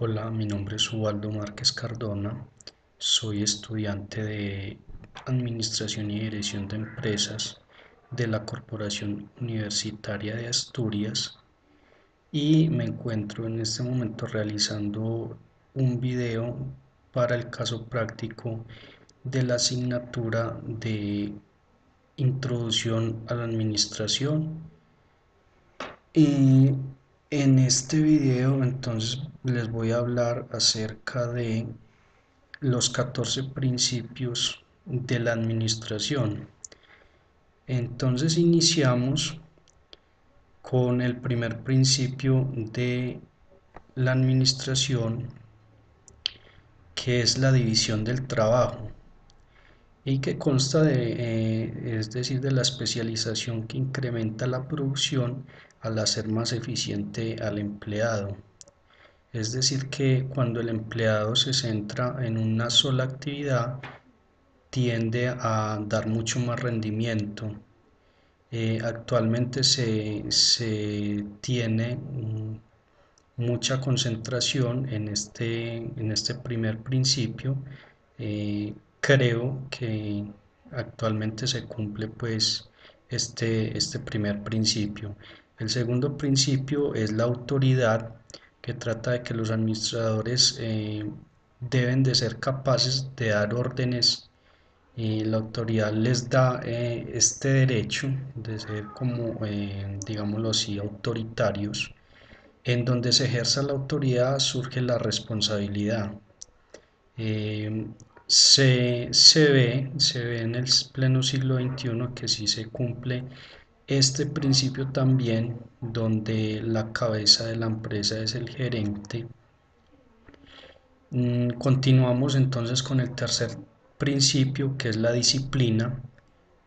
Hola, mi nombre es Ubaldo Márquez Cardona, soy estudiante de Administración y Dirección de Empresas de la Corporación Universitaria de Asturias y me encuentro en este momento realizando un video para el caso práctico de la asignatura de Introducción a la Administración. Y en este video entonces les voy a hablar acerca de los 14 principios de la administración. Entonces iniciamos con el primer principio de la administración, que es la división del trabajo y que consta es decir, de la especialización que incrementa la producción al hacer más eficiente al empleado. Es decir, que cuando el empleado se centra en una sola actividad, tiende a dar mucho más rendimiento. Actualmente se tiene mucha concentración en este primer principio. Creo que actualmente se cumple pues este primer principio. El segundo principio es la autoridad, que trata de que los administradores deben de ser capaces de dar órdenes, y la autoridad les da este derecho de ser como, digámoslo así, autoritarios. En donde se ejerza la autoridad surge la responsabilidad. Eh, se ve en el pleno siglo XXI que sí se cumple este principio también, donde la cabeza de la empresa es el gerente. Continuamos entonces con el tercer principio, que es la disciplina.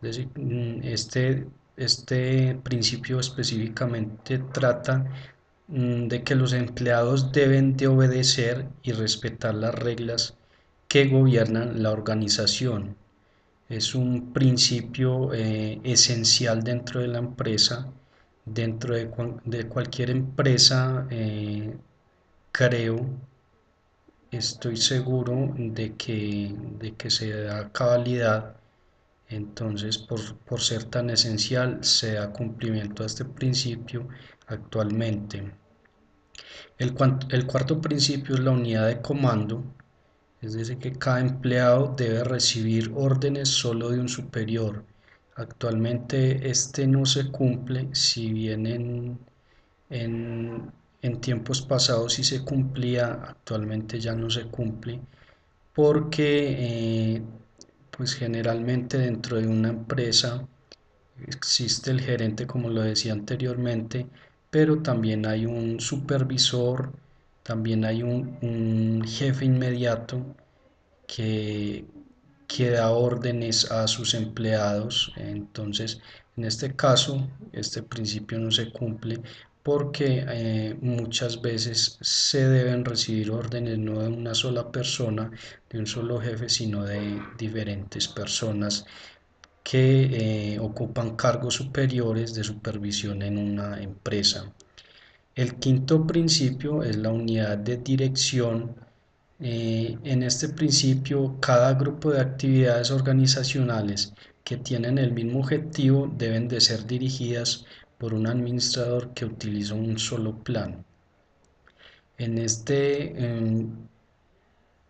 Es decir, este principio específicamente trata de que los empleados deben de obedecer y respetar las reglas que gobiernan la organización. Es un principio esencial dentro de la empresa. Dentro de cualquier empresa, creo, estoy seguro de que se da cabalidad. Entonces, por ser tan esencial, se da cumplimiento a este principio actualmente. El cuarto principio es la unidad de comando, es decir, que cada empleado debe recibir órdenes solo de un superior. Actualmente este no se cumple, si bien en tiempos pasados sí se cumplía, actualmente ya no se cumple, porque pues generalmente dentro de una empresa existe el gerente, como lo decía anteriormente, pero también hay un supervisor, también hay un jefe inmediato que, que da órdenes a sus empleados. Entonces, en este caso, este principio no se cumple porque muchas veces se deben recibir órdenes no de una sola persona, de un solo jefe, sino de diferentes personas que ocupan cargos superiores de supervisión en una empresa. El quinto principio es la unidad de dirección. En este principio, cada grupo de actividades organizacionales que tienen el mismo objetivo deben de ser dirigidas por un administrador que utiliza un solo plan. En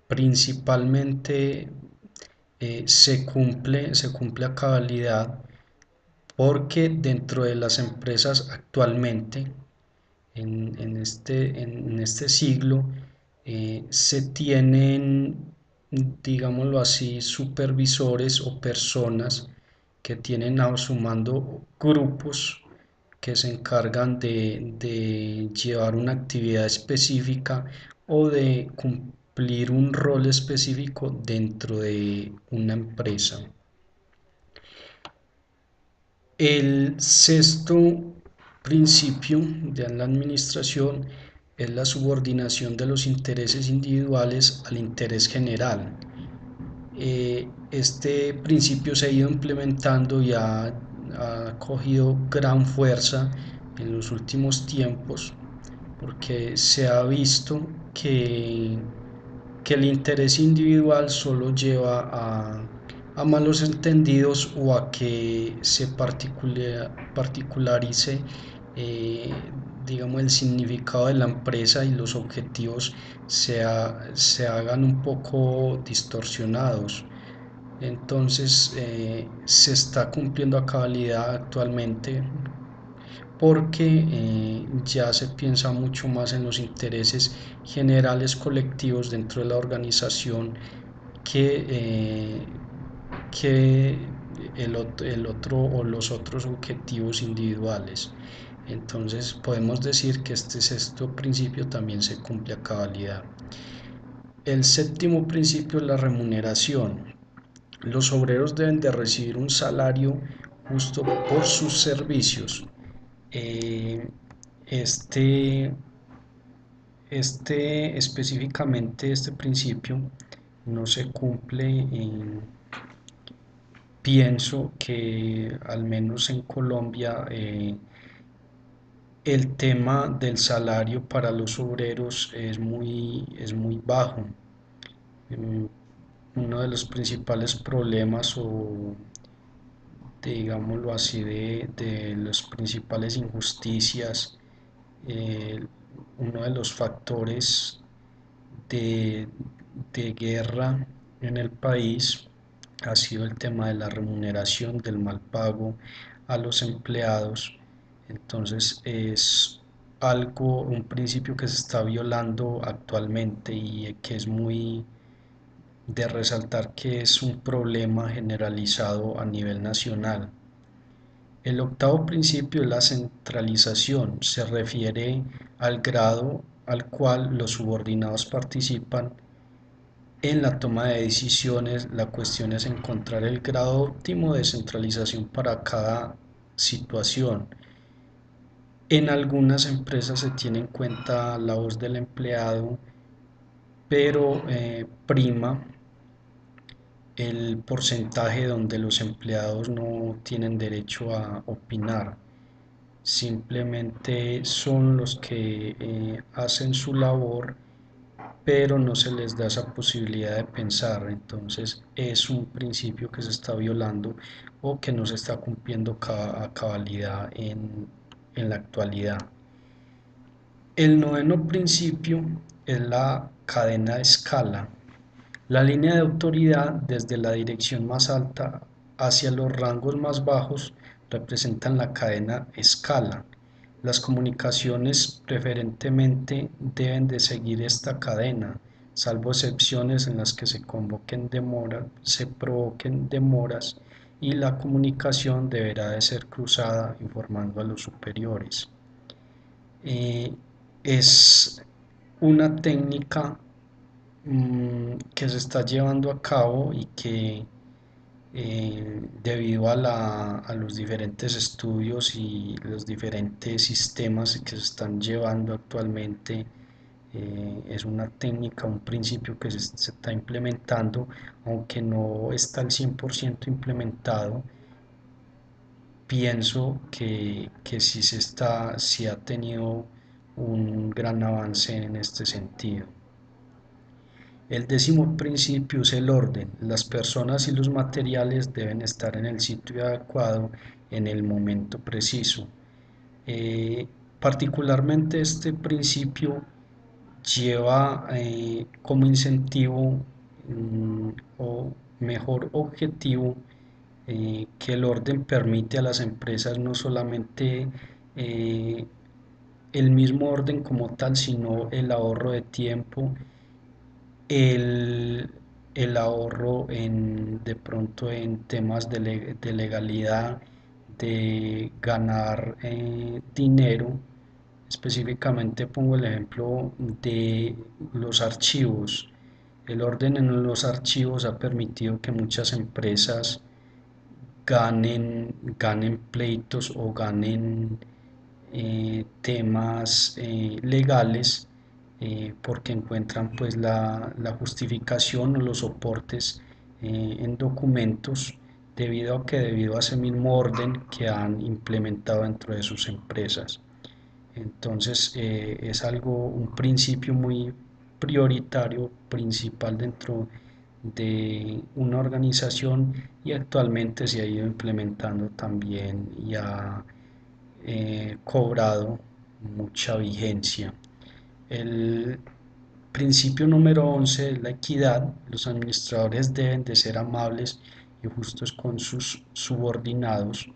principalmente se cumple a cabalidad, porque dentro de las empresas actualmente, en este siglo, se tienen, digámoslo así, supervisores o personas que tienen a su mando grupos que se encargan de llevar una actividad específica o de cumplir un rol específico dentro de una empresa. El sexto principio de la administración es la subordinación de los intereses individuales al interés general. Este principio se ha ido implementando y ha cogido gran fuerza en los últimos tiempos, porque se ha visto que, que el interés individual solo lleva a malos entendidos o a que se particularice, eh, digamos, el significado de la empresa y los objetivos se hagan un poco distorsionados. Entonces se está cumpliendo a cabalidad actualmente porque ya se piensa mucho más en los intereses generales colectivos dentro de la organización que, que el otro o los otros objetivos individuales. Entonces podemos decir que este sexto principio también se cumple a cabalidad. El séptimo principio es la remuneración. Los obreros deben de recibir un salario justo por sus servicios. Eh, este, específicamente este principio no se cumple pienso que al menos en Colombia el tema del salario para los obreros es muy bajo. Mm, Uno de los principales problemas o digámoslo así de las principales injusticias, eh, uno de los factores de, de guerra en el país ha sido el tema de la remuneración, del mal pago a los empleados. Entonces es algo, un principio que se está violando actualmente y que es muy de resaltar que es un problema generalizado a nivel nacional. El octavo principio es la centralización. Se refiere al grado al cual los subordinados participan en la toma de decisiones. La cuestión es encontrar el grado óptimo de centralización para cada situación. En algunas empresas se tiene en cuenta la voz del empleado, pero prima el porcentaje donde los empleados no tienen derecho a opinar. Simplemente son los que hacen su labor, pero no se les da esa posibilidad de pensar. Entonces es un principio que se está violando o que no se está cumpliendo a cabalidad en la actualidad. El noveno principio es la cadena de escala. La línea de autoridad desde la dirección más alta hacia los rangos más bajos representan la cadena escala. Las comunicaciones preferentemente deben de seguir esta cadena, salvo excepciones en las que se provoquen demoras y la comunicación deberá de ser cruzada informando a los superiores. Eh, es una técnica que se está llevando a cabo y que debido a los diferentes estudios y los diferentes sistemas que se están llevando actualmente, es una técnica, un principio que se está implementando, aunque no está al 100% implementado. Pienso que sí ha tenido un gran avance en este sentido. El décimo principio es el orden. Las personas y los materiales deben estar en el sitio adecuado en el momento preciso. Particularmente este principio lleva como incentivo o mejor objetivo que el orden permite a las empresas no solamente eh, el mismo orden como tal, sino el ahorro de tiempo, el, el ahorro de pronto en temas de legalidad, de ganar dinero. Específicamente pongo el ejemplo de los archivos. El orden en los archivos ha permitido que muchas empresas ganen pleitos o ganen temas legales porque encuentran pues la justificación o los soportes en documentos debido a ese mismo orden que han implementado dentro de sus empresas. Entonces es algo, un principio muy prioritario, principal dentro de una organización y actualmente se ha ido implementando también y ha cobrado mucha vigencia. El principio número 11 es la equidad. Los administradores deben de ser amables y justos con sus subordinados.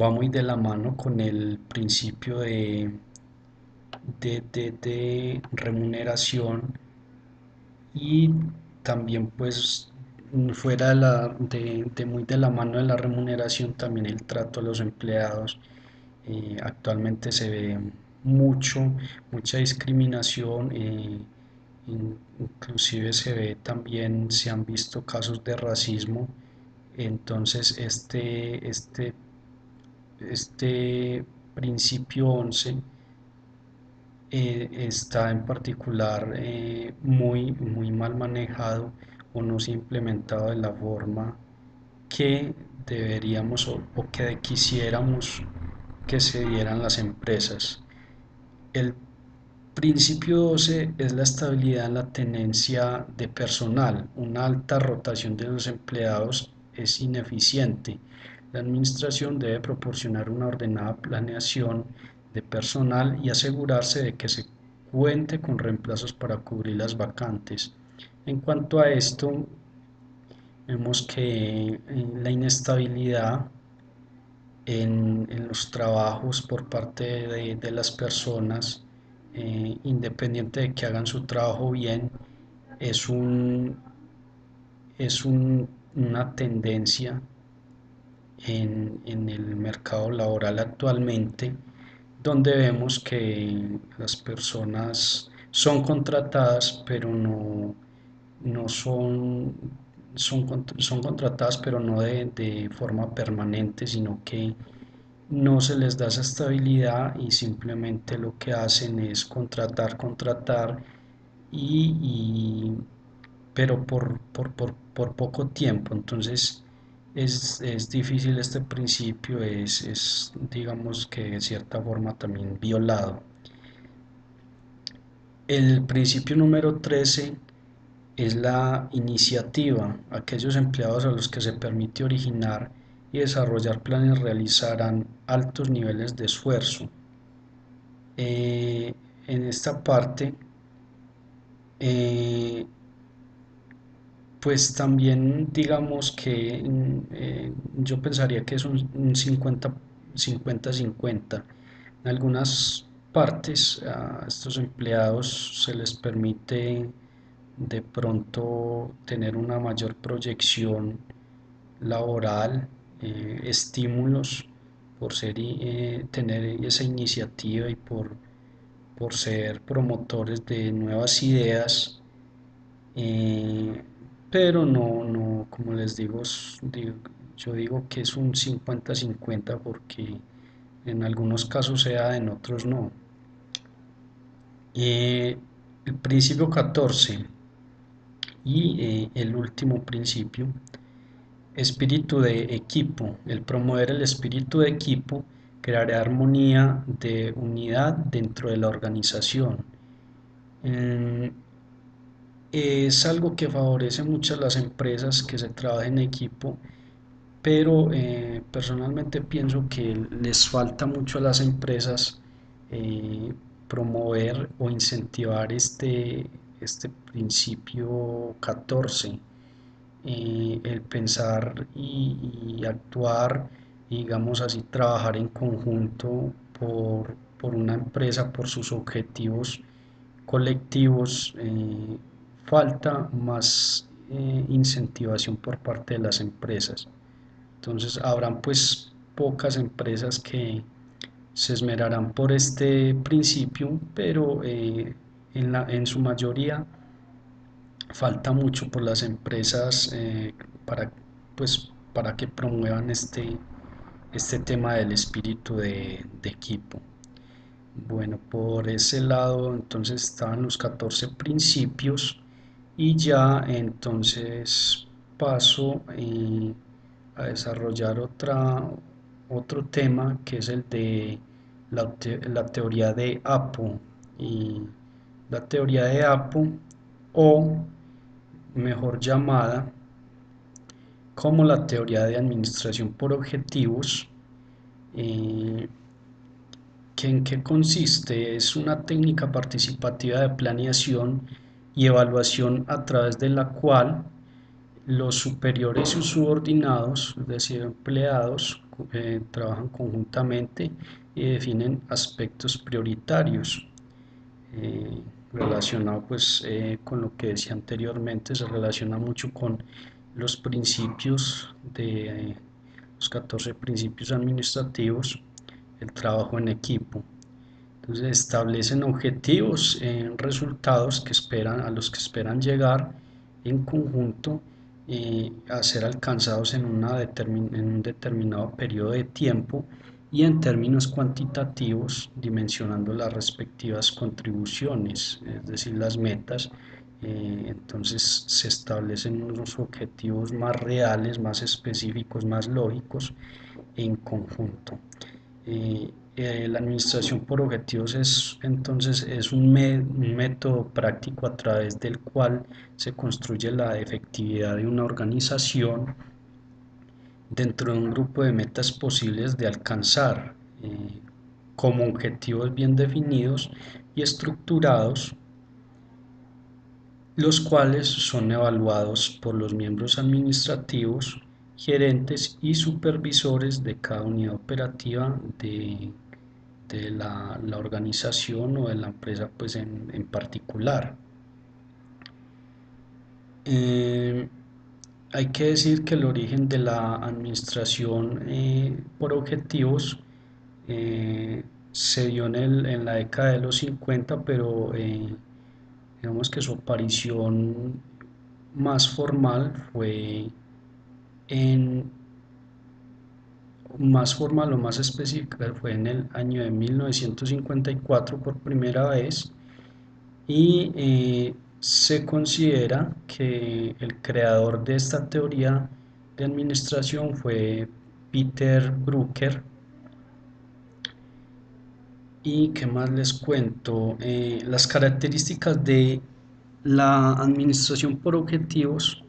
Va muy de la mano con el principio de remuneración y también pues fuera de muy de la mano de la remuneración también el trato a los empleados. Actualmente se ve mucha discriminación, inclusive se ve también, se han visto casos de racismo. Entonces este principio 11 está en particular muy mal manejado o no se ha implementado de la forma que deberíamos o que quisiéramos que se dieran las empresas. El principio 12 es la estabilidad en la tenencia de personal. Una alta rotación de los empleados es ineficiente. La administración debe proporcionar una ordenada planeación de personal y asegurarse de que se cuente con reemplazos para cubrir las vacantes. En cuanto a esto, vemos que la inestabilidad en los trabajos por parte de las personas, independiente de que hagan su trabajo bien, es, un, una tendencia en el mercado laboral actualmente, donde vemos que las personas son contratadas, pero no son contratadas, pero no de forma permanente, sino que no se les da esa estabilidad y simplemente lo que hacen es contratar y pero por poco tiempo. Entonces es difícil este principio, es digamos que de cierta forma también violado. El principio número 13 es la iniciativa. Aquellos empleados a los que se permite originar y desarrollar planes realizarán altos niveles de esfuerzo. En esta parte, eh, pues también digamos que yo pensaría que es un 50-50. En algunas partes a estos empleados se les permite de pronto tener una mayor proyección laboral, estímulos por tener esa iniciativa y por ser promotores de nuevas ideas, eh, pero como les digo, yo digo que es un 50-50 porque en algunos casos se da, en otros no. El principio 14 y el último principio, espíritu de equipo. El promover el espíritu de equipo creará armonía de unidad dentro de la organización. Mm, Es algo que favorece mucho a las empresas que se trabaja en equipo, pero personalmente pienso que les falta mucho a las empresas promover o incentivar este principio 14, el pensar y actuar, digamos así, trabajar en conjunto por una empresa, por sus objetivos colectivos. Falta más incentivación por parte de las empresas. Entonces habrán pues pocas empresas que se esmerarán por este principio, pero en su mayoría falta mucho por las empresas para, pues, para que promuevan este tema del espíritu de equipo. Bueno, por ese lado entonces estaban los 14 principios y ya entonces paso a desarrollar otro tema que es el de la teoría de Apo y la teoría de Apo, o mejor llamada como la teoría de administración por objetivos. eh, ¿En qué consiste? Es una técnica participativa de planeación y evaluación a través de la cual los superiores y subordinados, es decir, empleados, trabajan conjuntamente y definen aspectos prioritarios. Relacionado pues con lo que decía anteriormente, se relaciona mucho con los principios de los 14 principios administrativos, el trabajo en equipo. Entonces establecen objetivos, resultados que esperan, a los que esperan llegar en conjunto a ser alcanzados en un determinado periodo de tiempo y en términos cuantitativos, dimensionando las respectivas contribuciones, es decir, las metas. Entonces se establecen unos objetivos más reales, más específicos, más lógicos en conjunto. La administración por objetivos es un método práctico a través del cual se construye la efectividad de una organización dentro de un grupo de metas posibles de alcanzar, como objetivos bien definidos y estructurados, los cuales son evaluados por los miembros administrativos, gerentes y supervisores de cada unidad operativa de la organización o de la empresa pues en particular. Eh, Hay que decir que el origen de la administración por objetivos se dio en la década de los 50, pero digamos que su aparición más formal fue en más formal o más específica fue en el año de 1954 por primera vez, y se considera que el creador de esta teoría de administración fue Peter Drucker. ¿Y qué más les cuento? Las características de la administración por objetivos.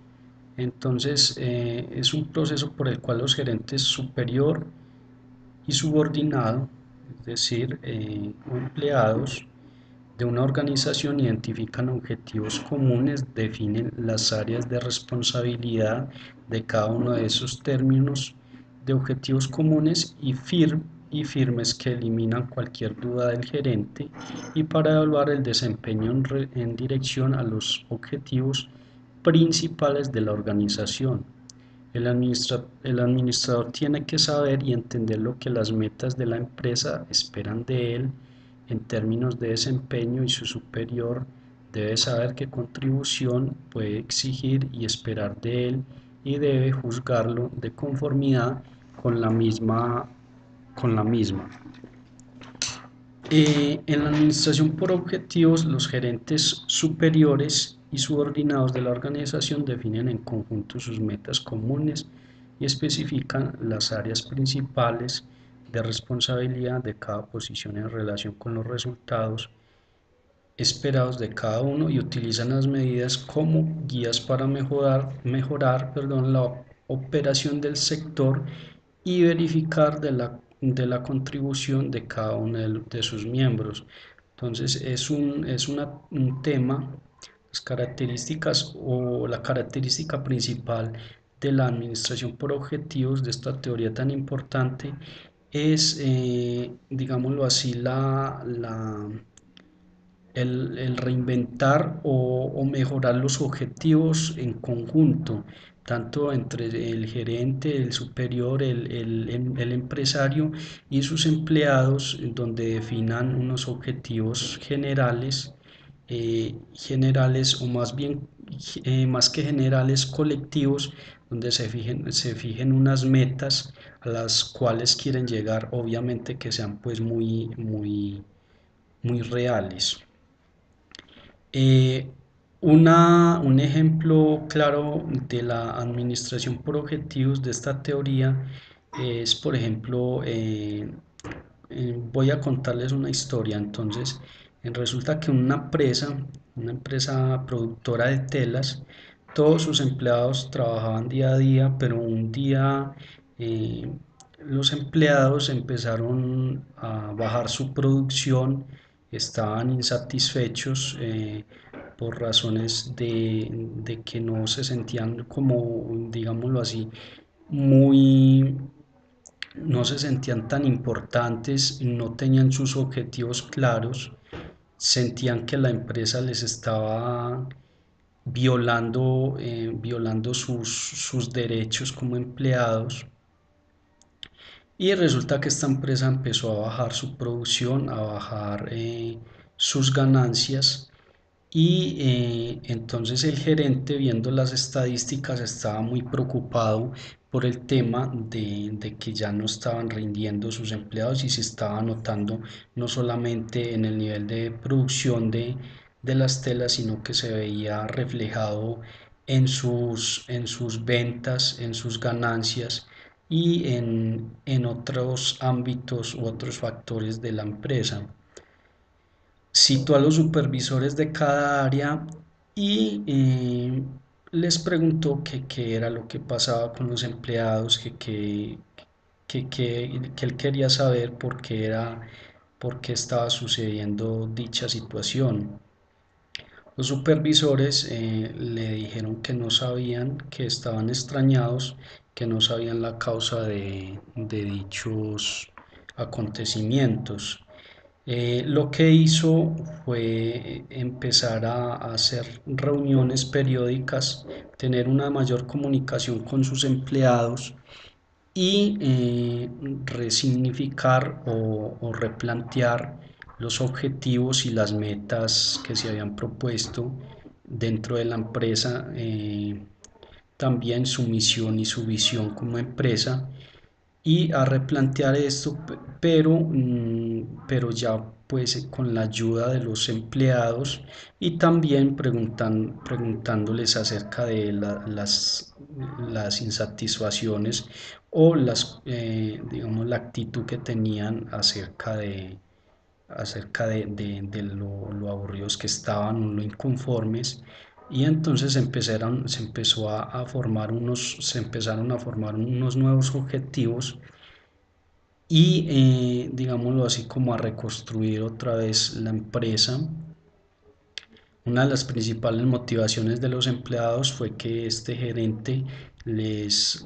Entonces, es un proceso por el cual los gerentes superior y subordinado, es decir, empleados de una organización, identifican objetivos comunes, definen las áreas de responsabilidad de cada uno de esos términos de objetivos comunes y firmes que eliminan cualquier duda del gerente, y para evaluar el desempeño en dirección a los objetivos principales de la organización. El administrador tiene que saber y entender lo que las metas de la empresa esperan de él en términos de desempeño, y su superior debe saber qué contribución puede exigir y esperar de él, y debe juzgarlo de conformidad con la misma. Con la misma. En la administración por objetivos, los gerentes superiores y subordinados de la organización definen en conjunto sus metas comunes y especifican las áreas principales de responsabilidad de cada posición en relación con los resultados esperados de cada uno, y utilizan las medidas como guías para mejorar la operación del sector y verificar de la contribución de cada uno de sus miembros. Entonces un tema, las características o la característica principal de la administración por objetivos, de esta teoría tan importante, es, digámoslo así, el reinventar o mejorar los objetivos en conjunto, tanto entre el gerente, el superior, el empresario y sus empleados, donde definan unos objetivos generales, o más bien, más que generales, colectivos, donde se fijen unas metas a las cuales quieren llegar, obviamente que sean pues muy, muy, muy reales. Eh, un ejemplo claro de la administración por objetivos de esta teoría es, por ejemplo, voy a contarles una historia. Entonces, Resulta que una empresa productora de telas, todos sus empleados trabajaban día a día, pero un día eh, los empleados empezaron a bajar su producción, estaban insatisfechos por razones de que no se sentían como, digámoslo así, muy no se sentían tan importantes, no tenían sus objetivos claros, sentían que la empresa les estaba violando sus derechos como empleados. Y resulta que esta empresa empezó a bajar su producción, a bajar sus ganancias y entonces el gerente, viendo las estadísticas, estaba muy preocupado por el tema de que ya no estaban rindiendo sus empleados y se estaba notando no solamente en el nivel de producción de las telas, sino que se veía reflejado en sus ventas, en sus ganancias y en otros ámbitos u otros factores de la empresa. Citó a los supervisores de cada área y les preguntó qué era lo que pasaba con los empleados, que él quería saber por qué estaba sucediendo dicha situación. Los supervisores le dijeron que no sabían, que estaban extrañados, que no sabían la causa de dichos acontecimientos. Lo que hizo fue empezar a hacer reuniones periódicas, tener una mayor comunicación con sus empleados y resignificar o replantear los objetivos y las metas que se habían propuesto dentro de la empresa, también su misión y su visión como empresa y a replantear esto, pero ya pues con la ayuda de los empleados y también preguntándoles acerca de las insatisfacciones o digamos, la actitud que tenían acerca de lo aburridos que estaban, lo inconformes. Y entonces se empezaron a formar unos nuevos objetivos y, digámoslo así, como a reconstruir otra vez la empresa. Una de las principales motivaciones de los empleados fue que este gerente les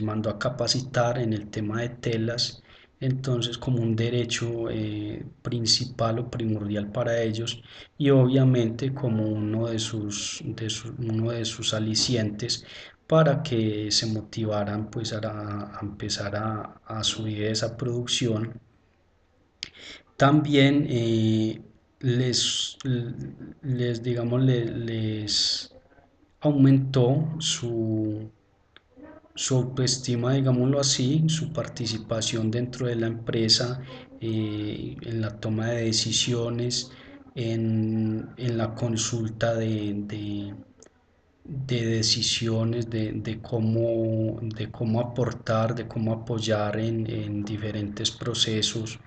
mandó a capacitar en el tema de telas, entonces como un derecho principal o primordial para ellos y obviamente como uno de sus alicientes para que se motivaran pues a empezar a subir esa producción. También les, digamos, les aumentó su autoestima, digámoslo así, su participación dentro de la empresa, en la toma de decisiones, en la consulta de decisiones, de cómo aportar, de cómo apoyar en diferentes procesos,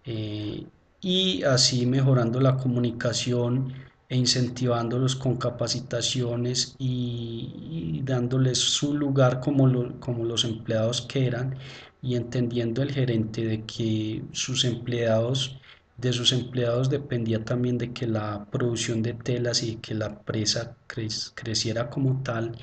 eh, y así mejorando la comunicación e incentivándolos con capacitaciones y dándoles su lugar como los empleados que eran y entendiendo el gerente de que de sus empleados dependía también de que la producción de telas y que la empresa creciera como tal.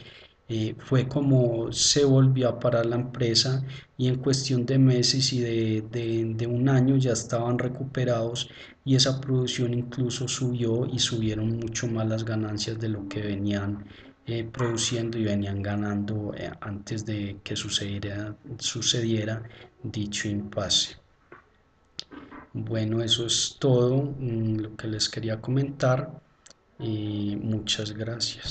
Fue como se volvió a parar la empresa y en cuestión de meses y de un año ya estaban recuperados y esa producción incluso subió y subieron mucho más las ganancias de lo que venían produciendo y venían ganando antes de que sucediera dicho impasse. Bueno, eso es todo lo que les quería comentar y muchas gracias.